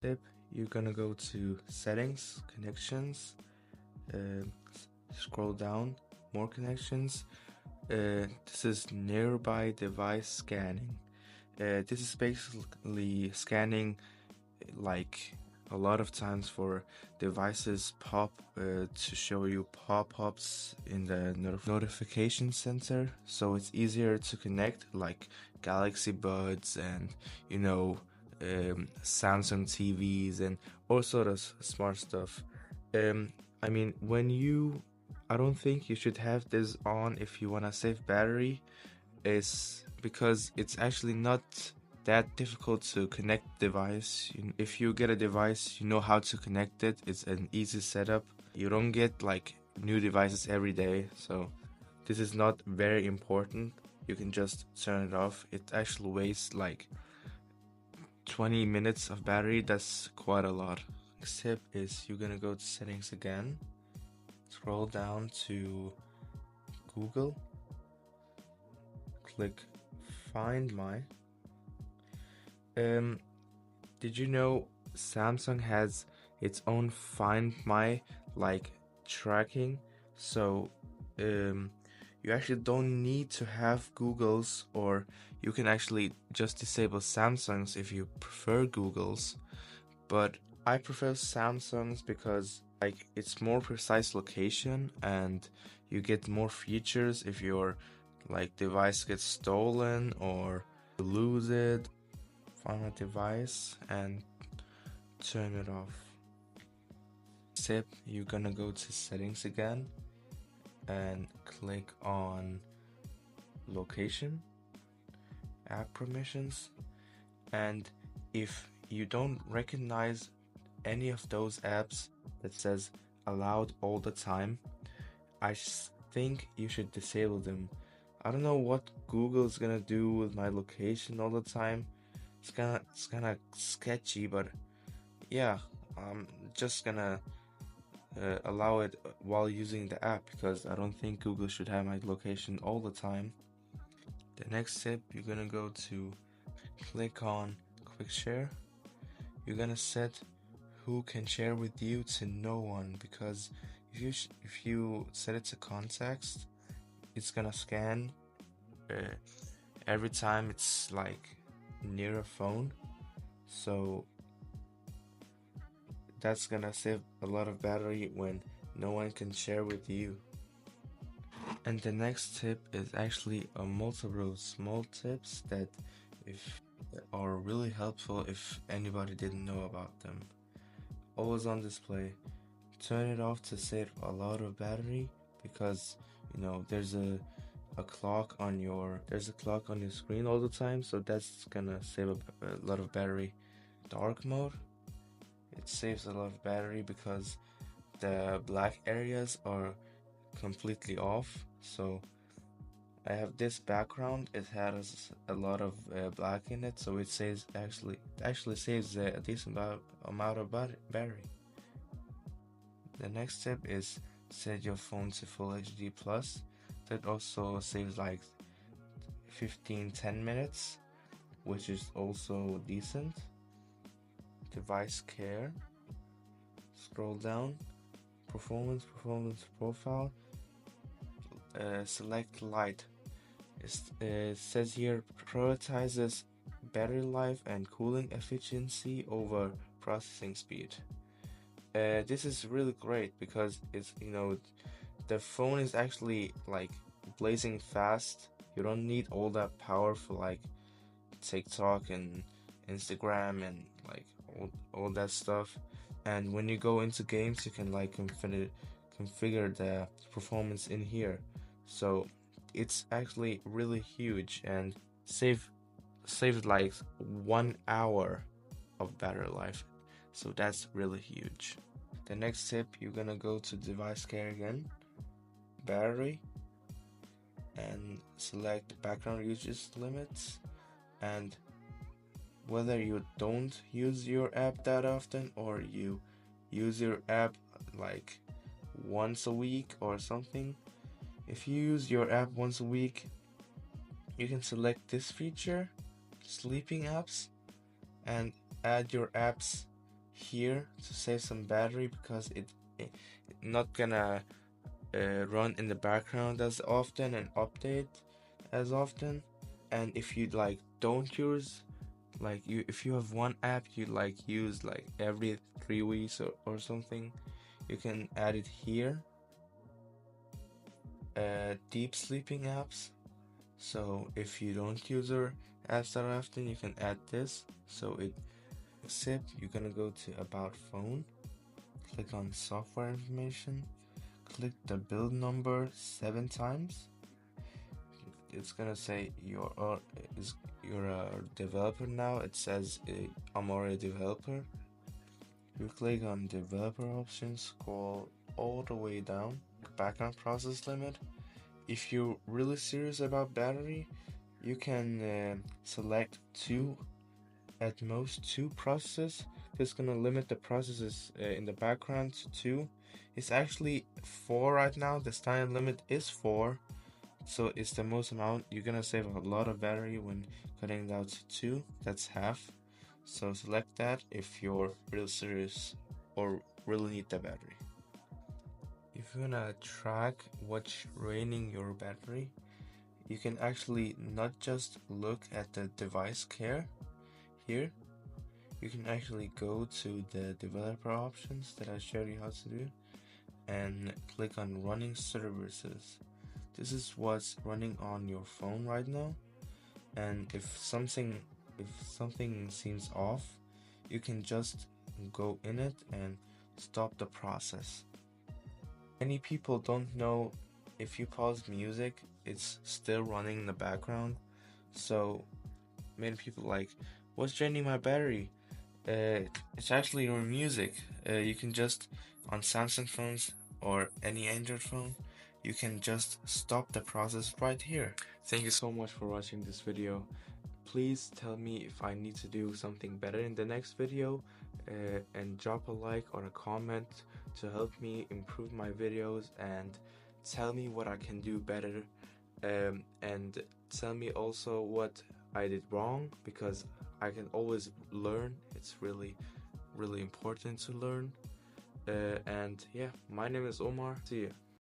Step, you're gonna go to settings, connections, uh, scroll down, more connections. This is nearby device scanning. This is basically scanning like a lot of times for devices to show you pop-ups in the notification center, so it's easier to connect, like Galaxy Buds and you know Samsung TVs and all sort of smart stuff. Um, I mean, I don't think you should have this on if you wanna save battery, is because it's actually not that difficult to connect device. If you get a device, you know how to connect it. It's an easy setup. You don't get like new devices every day, so this is not very important. You can just turn it off. It actually wastes like 20 minutes of battery. That's quite a lot. Next tip is you're gonna go to settings again, scroll down to Google, click Find My. Um, did you know Samsung has its own Find My like tracking? So, um, you actually don't need to have Google's, or you can actually just disable Samsung's if you prefer Google's. But I prefer Samsung's because like it's more precise location and you get more features if your like device gets stolen or you lose it. Find my device and turn it off. Step, you're gonna go to settings again and click on location, app permissions, and if you don't recognize any of those apps that says allowed all the time, I think you should disable them. I don't know what Google's gonna do with my location all the time. It's kinda sketchy, but yeah, I'm just gonna allow it while using the app because I don't think Google should have my location all the time. The next step, you're gonna go to click on quick share. You're gonna set who can share with you to no one, because if you set it to contacts, it's gonna scan uh, every time it's like near a phone, so that's gonna save a lot of battery when no one can share with you. And the next tip is actually a multiple small tips that if are really helpful if anybody didn't know about them. Always on display. Turn it off to save a lot of battery, because there's a clock on your screen all the time, so that's gonna save a lot of battery. Dark mode, it saves a lot of battery because the black areas are completely off. So I have this background, it has a lot of black in it, so it saves actually saves a decent amount of battery. The next step is set your phone to full HD plus. That also saves like 10 minutes, which is also decent. Device care, scroll down, performance profile, select light. It says here prioritizes battery life and cooling efficiency over processing speed. This is really great because it's the phone is actually like blazing fast. You don't need all that power for like TikTok and Instagram and like all that stuff. And when you go into games, you can like configure the performance in here. So it's actually really huge and saved like 1 hour of battery life. So that's really huge. The next tip, you're gonna go to device care again, battery, and select background usage limits, and whether you don't use your app that often or you use your app like once a week or something. If you use your app once a week, you can select this feature, sleeping apps, and add your apps here to save some battery, because it not gonna run in the background as often and update as often. And if you like don't use, like, if you have one app you like use like every 3 weeks or something, you can add it here. Deep sleeping apps. So if you don't use your apps that often, you can add this. So it sip, you're gonna go to about phone, click on software information, click the build number 7 times. It's gonna say you're a developer now. It says I'm already a developer. You click on developer options, scroll all the way down, background process limit. If you're really serious about battery, you can select 2, at most 2 processes. This is gonna limit the processes in the background to 2. It's actually 4 right now. The standard limit is 4, so it's the most amount. You're gonna save a lot of battery when cutting it down to 2. That's half. So select that if you're real serious or really need the battery. If you wanna track what's draining your battery, you can actually not just look at the device care here. You can actually go to the developer options that I showed you how to do and click on running services. This is what's running on your phone right now, and if something seems off, you can just go in it and stop the process. Many people don't know if you pause music, it's still running in the background. So many people like, what's draining my battery? It's actually your music. You can just, on Samsung phones or any Android phone, you can just stop the process right here. Thank you so much for watching this video. Please tell me if I need to do something better in the next video, and drop a like or a comment to help me improve my videos, and tell me what I can do better, and tell me also what I did wrong, because I can always learn. It's really important to learn. And yeah, my name is Omar. See you.